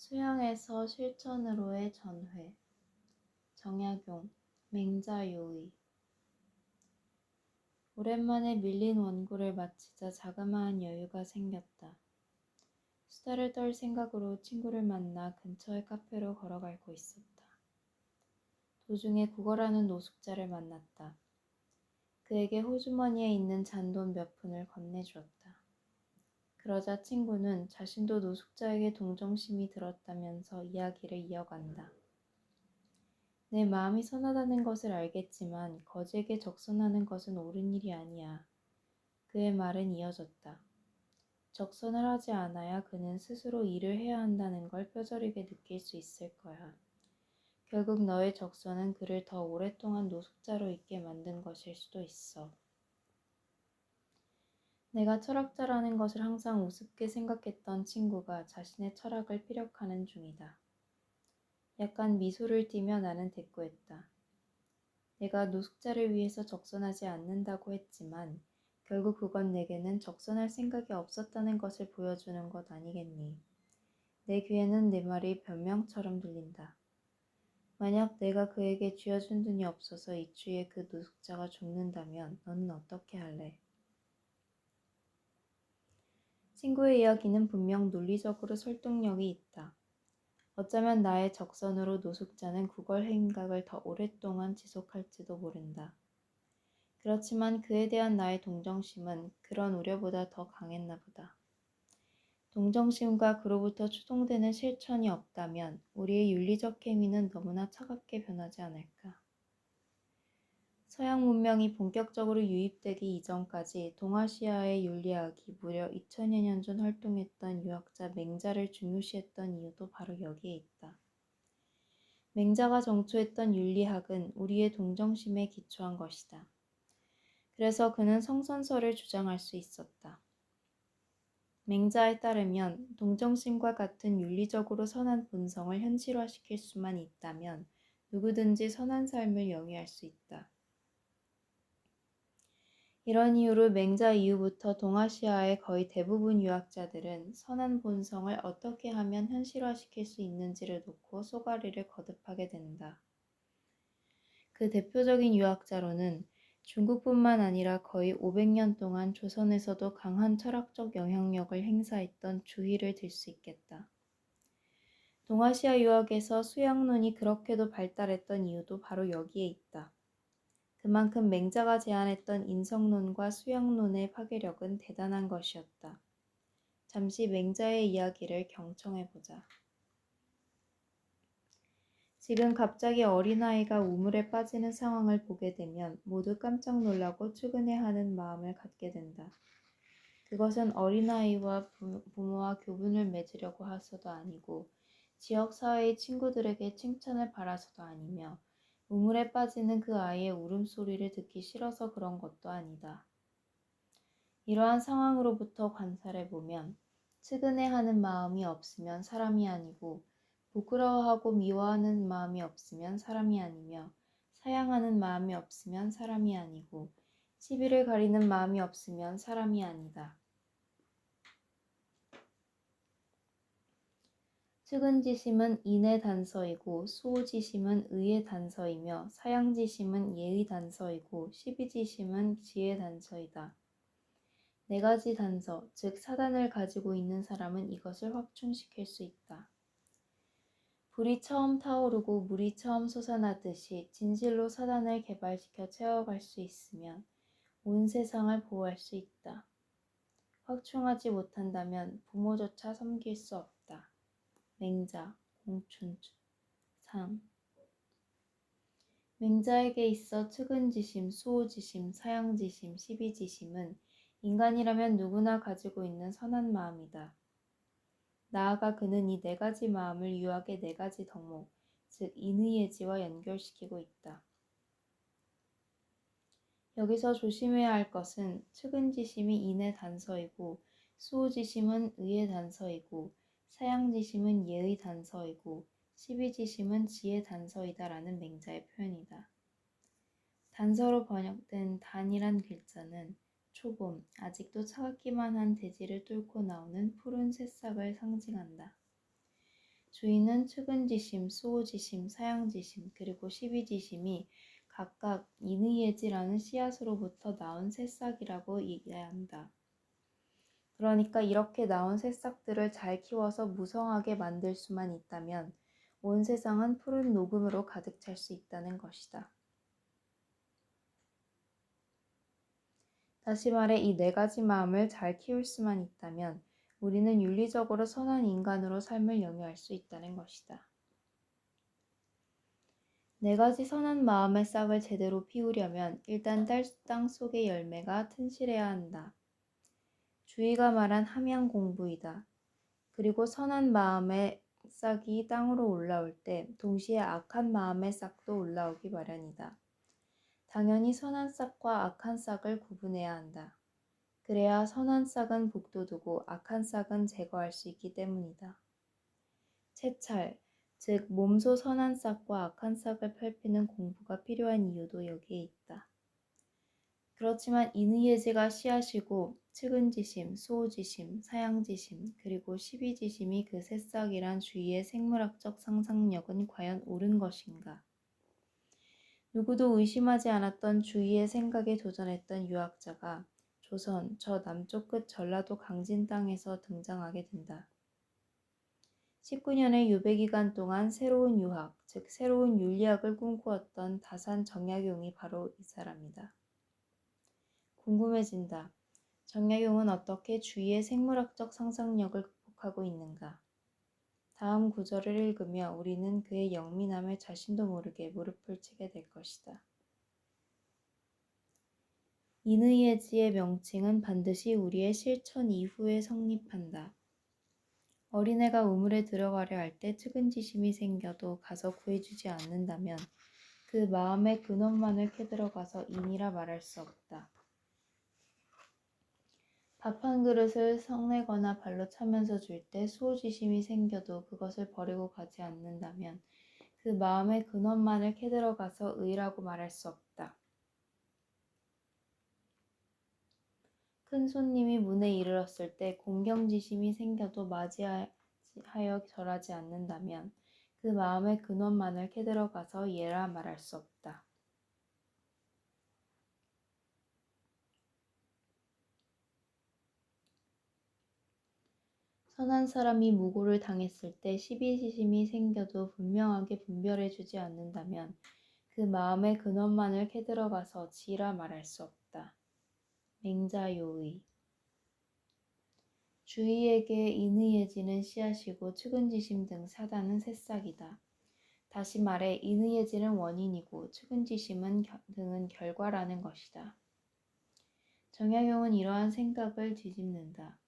수양에서 실천으로의 전회. 정약용, 맹자요의. 오랜만에 밀린 원고를 마치자 자그마한 여유가 생겼다. 수다를 떨 생각으로 친구를 만나 근처의 카페로 걸어가고 있었다. 도중에 국어라는 노숙자를 만났다. 그에게 호주머니에 있는 잔돈 몇 푼을 건네주었다. 그러자 친구는 자신도 노숙자에게 동정심이 들었다면서 이야기를 이어간다. 내 마음이 선하다는 것을 알겠지만 거지에게 적선하는 것은 옳은 일이 아니야. 그의 말은 이어졌다. 적선을 하지 않아야 그는 스스로 일을 해야 한다는 걸 뼈저리게 느낄 수 있을 거야. 결국 너의 적선은 그를 더 오랫동안 노숙자로 있게 만든 것일 수도 있어. 내가 철학자라는 것을 항상 우습게 생각했던 친구가 자신의 철학을 피력하는 중이다. 약간 미소를 띠며 나는 대꾸했다. 내가 노숙자를 위해서 적선하지 않는다고 했지만 결국 그건 내게는 적선할 생각이 없었다는 것을 보여주는 것 아니겠니? 내 귀에는 내 말이 변명처럼 들린다. 만약 내가 그에게 쥐어준 돈이 없어서 이 추위에 그 노숙자가 죽는다면 너는 어떻게 할래? 친구의 이야기는 분명 논리적으로 설득력이 있다. 어쩌면 나의 적선으로 노숙자는 구걸 행각을 더 오랫동안 지속할지도 모른다. 그렇지만 그에 대한 나의 동정심은 그런 우려보다 더 강했나 보다. 동정심과 그로부터 추동되는 실천이 없다면 우리의 윤리적 행위는 너무나 차갑게 변하지 않을까. 서양 문명이 본격적으로 유입되기 이전까지 동아시아의 윤리학이 무려 2000여 년 전 활동했던 유학자 맹자를 중요시했던 이유도 바로 여기에 있다. 맹자가 정초했던 윤리학은 우리의 동정심에 기초한 것이다. 그래서 그는 성선설을 주장할 수 있었다. 맹자에 따르면 동정심과 같은 윤리적으로 선한 본성을 현실화시킬 수만 있다면 누구든지 선한 삶을 영위할 수 있다. 이런 이유로 맹자 이후부터 동아시아의 거의 대부분 유학자들은 선한 본성을 어떻게 하면 현실화시킬 수 있는지를 놓고 쏘가리를 거듭하게 된다. 그 대표적인 유학자로는 중국뿐만 아니라 거의 500년 동안 조선에서도 강한 철학적 영향력을 행사했던 주희를 들 수 있겠다. 동아시아 유학에서 수양론이 그렇게도 발달했던 이유도 바로 여기에 있다. 그만큼 맹자가 제안했던 인성론과 수양론의 파괴력은 대단한 것이었다. 잠시 맹자의 이야기를 경청해보자. 지금 갑자기 어린아이가 우물에 빠지는 상황을 보게 되면 모두 깜짝 놀라고 추근해하는 마음을 갖게 된다. 그것은 어린아이와 부모와 교분을 맺으려고 해서도 아니고 지역사회의 친구들에게 칭찬을 바라서도 아니며 우물에 빠지는 그 아이의 울음소리를 듣기 싫어서 그런 것도 아니다. 이러한 상황으로부터 관찰해보면 측은해하는 마음이 없으면 사람이 아니고 부끄러워하고 미워하는 마음이 없으면 사람이 아니며 사양하는 마음이 없으면 사람이 아니고 시비를 가리는 마음이 없으면 사람이 아니다. 측은지심은 인의 단서이고 수호지심은 의의 단서이며 사양지심은 예의 단서이고 시비지심은 지혜의 단서이다. 네 가지 단서, 즉 사단을 가지고 있는 사람은 이것을 확충시킬 수 있다. 불이 처음 타오르고 물이 처음 솟아나듯이 진실로 사단을 개발시켜 채워갈 수 있으면 온 세상을 보호할 수 있다. 확충하지 못한다면 부모조차 섬길 수 없다. 맹자, 공춘주, 상. 맹자에게 있어 측은지심, 수호지심, 사양지심, 시비지심은 인간이라면 누구나 가지고 있는 선한 마음이다. 나아가 그는 이 네 가지 마음을 유학의 네 가지 덕목, 즉 인의예지와 연결시키고 있다. 여기서 조심해야 할 것은 측은지심이 인의 단서이고 수호지심은 의의 단서이고 사양지심은 예의 단서이고 시비지심은 지혜의 단서이다라는 맹자의 표현이다. 단서로 번역된 단이란 글자는 초봄, 아직도 차갑기만 한 대지를 뚫고 나오는 푸른 새싹을 상징한다. 주인은 측은지심, 수호지심, 사양지심, 그리고 십이지심이 각각 이느예지라는 씨앗으로부터 나온 새싹이라고 이해한다. 그러니까 이렇게 나온 새싹들을 잘 키워서 무성하게 만들 수만 있다면 온 세상은 푸른 녹음으로 가득 찰 수 있다는 것이다. 다시 말해 이 네 가지 마음을 잘 키울 수만 있다면 우리는 윤리적으로 선한 인간으로 삶을 영위할 수 있다는 것이다. 네 가지 선한 마음의 싹을 제대로 피우려면 일단 땅 속의 열매가 튼실해야 한다. 주의가 말한 함양 공부이다. 그리고 선한 마음의 싹이 땅으로 올라올 때 동시에 악한 마음의 싹도 올라오기 마련이다. 당연히 선한 싹과 악한 싹을 구분해야 한다. 그래야 선한 싹은 북돋우고 악한 싹은 제거할 수 있기 때문이다. 채찰, 즉 몸소 선한 싹과 악한 싹을 살피는 공부가 필요한 이유도 여기에 있다. 그렇지만 인의예지가 씨앗이고 측은지심, 수호지심, 사양지심, 그리고 십이지심이 그 새싹이란 주의의 생물학적 상상력은 과연 옳은 것인가? 누구도 의심하지 않았던 주의의 생각에 도전했던 유학자가 조선 저 남쪽 끝 전라도 강진 땅에서 등장하게 된다. 19년의 유배기간 동안 새로운 유학, 즉 새로운 윤리학을 꿈꾸었던 다산 정약용이 바로 이 사람이다. 궁금해진다. 정약용은 어떻게 주위의 생물학적 상상력을 극복하고 있는가? 다음 구절을 읽으며 우리는 그의 영민함에 자신도 모르게 무릎을 치게 될 것이다. 인의예지의 명칭은 반드시 우리의 실천 이후에 성립한다. 어린애가 우물에 들어가려 할 때 측은지심이 생겨도 가서 구해주지 않는다면 그 마음의 근원만을 캐들어가서 인이라 말할 수 없다. 밥 한 그릇을 성내거나 발로 차면서 줄 때 수호지심이 생겨도 그것을 버리고 가지 않는다면 그 마음의 근원만을 캐들어가서 의라고 말할 수 없다. 큰 손님이 문에 이르렀을 때 공경지심이 생겨도 맞이하여 절하지 않는다면 그 마음의 근원만을 캐들어가서 예라 말할 수 없다. 선한 사람이 무고를 당했을 때 시비지심이 생겨도 분명하게 분별해주지 않는다면 그 마음의 근원만을 캐들어가서 지라 말할 수 없다. 맹자요의 주의에게 인의예지는 씨앗이고 측은지심 등 사단은 새싹이다. 다시 말해 인의예지는 원인이고 측은지심은 등은 결과라는 것이다. 정약용은 이러한 생각을 뒤집는다.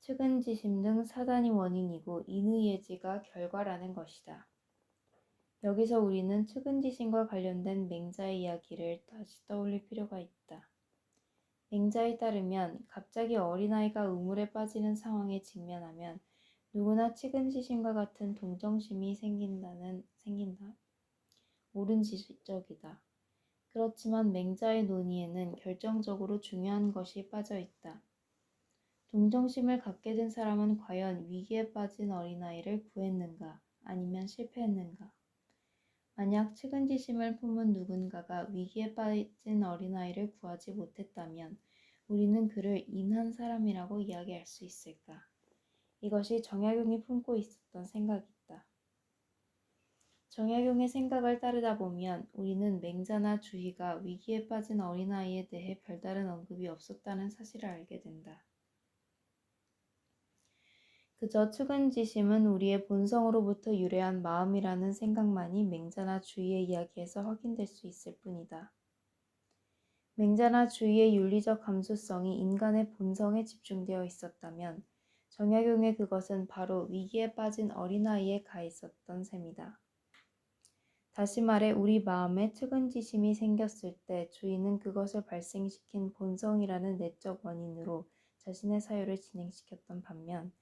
측은지심 등 사단이 원인이고 인의예지가 결과라는 것이다. 여기서 우리는 측은지심과 관련된 맹자의 이야기를 다시 떠올릴 필요가 있다. 맹자에 따르면 갑자기 어린아이가 우물에 빠지는 상황에 직면하면 누구나 측은지심과 같은 동정심이 생긴다. 옳은 지적이다. 그렇지만 맹자의 논의에는 결정적으로 중요한 것이 빠져 있다. 동정심을 갖게 된 사람은 과연 위기에 빠진 어린아이를 구했는가 아니면 실패했는가? 만약 측은지심을 품은 누군가가 위기에 빠진 어린아이를 구하지 못했다면 우리는 그를 인한 사람이라고 이야기할 수 있을까? 이것이 정약용이 품고 있었던 생각이다. 정약용의 생각을 따르다 보면 우리는 맹자나 주희가 위기에 빠진 어린아이에 대해 별다른 언급이 없었다는 사실을 알게 된다. 그저 측은지심은 우리의 본성으로부터 유래한 마음이라는 생각만이 맹자나 주희의 이야기에서 확인될 수 있을 뿐이다. 맹자나 주희의 윤리적 감수성이 인간의 본성에 집중되어 있었다면 정약용의 그것은 바로 위기에 빠진 어린아이에 가 있었던 셈이다. 다시 말해 우리 마음에 측은지심이 생겼을 때 주인은 그것을 발생시킨 본성이라는 내적 원인으로 자신의 사유를 진행시켰던 반면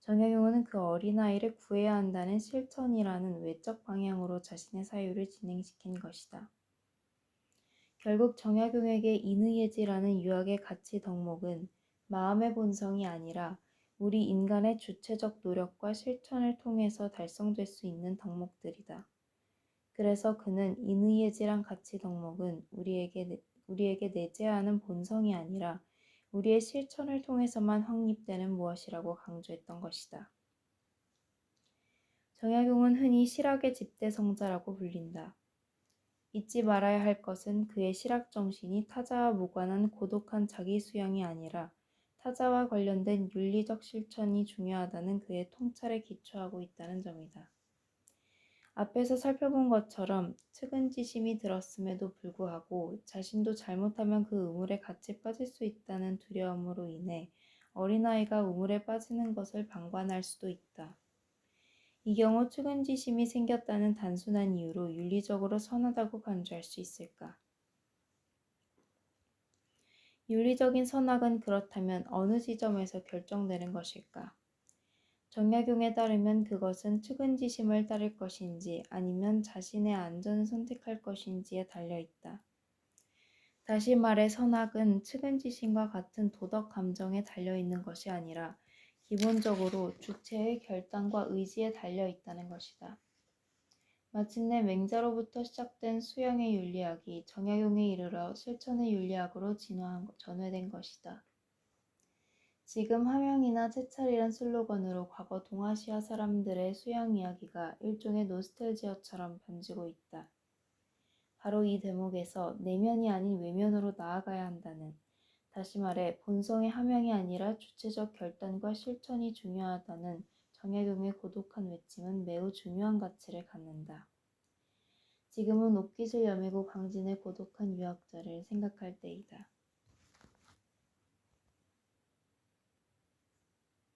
정약용은 그 어린아이를 구해야 한다는 실천이라는 외적 방향으로 자신의 사유를 진행시킨 것이다. 결국 정약용에게 인의예지라는 유학의 가치 덕목은 마음의 본성이 아니라 우리 인간의 주체적 노력과 실천을 통해서 달성될 수 있는 덕목들이다. 그래서 그는 인의예지란 가치 덕목은 우리에게 내재하는 본성이 아니라 우리의 실천을 통해서만 확립되는 무엇이라고 강조했던 것이다. 정약용은 흔히 실학의 집대성자라고 불린다. 잊지 말아야 할 것은 그의 실학 정신이 타자와 무관한 고독한 자기 수양이 아니라 타자와 관련된 윤리적 실천이 중요하다는 그의 통찰에 기초하고 있다는 점이다. 앞에서 살펴본 것처럼 측은지심이 들었음에도 불구하고 자신도 잘못하면 그 우물에 같이 빠질 수 있다는 두려움으로 인해 어린아이가 우물에 빠지는 것을 방관할 수도 있다. 이 경우 측은지심이 생겼다는 단순한 이유로 윤리적으로 선하다고 간주할 수 있을까? 윤리적인 선악은 그렇다면 어느 지점에서 결정되는 것일까? 정약용에 따르면 그것은 측은지심을 따를 것인지 아니면 자신의 안전을 선택할 것인지에 달려있다. 다시 말해 선악은 측은지심과 같은 도덕 감정에 달려있는 것이 아니라 기본적으로 주체의 결단과 의지에 달려있다는 것이다. 마침내 맹자로부터 시작된 수양의 윤리학이 정약용에 이르러 실천의 윤리학으로 전회된 것이다. 지금 함양이나 채찰이란 슬로건으로 과거 동아시아 사람들의 수양 이야기가 일종의 노스텔지어처럼 번지고 있다. 바로 이 대목에서 내면이 아닌 외면으로 나아가야 한다는, 다시 말해 본성의 함양이 아니라 주체적 결단과 실천이 중요하다는 정약용의 고독한 외침은 매우 중요한 가치를 갖는다. 지금은 옥깃을 여미고 광진의 고독한 유학자를 생각할 때이다.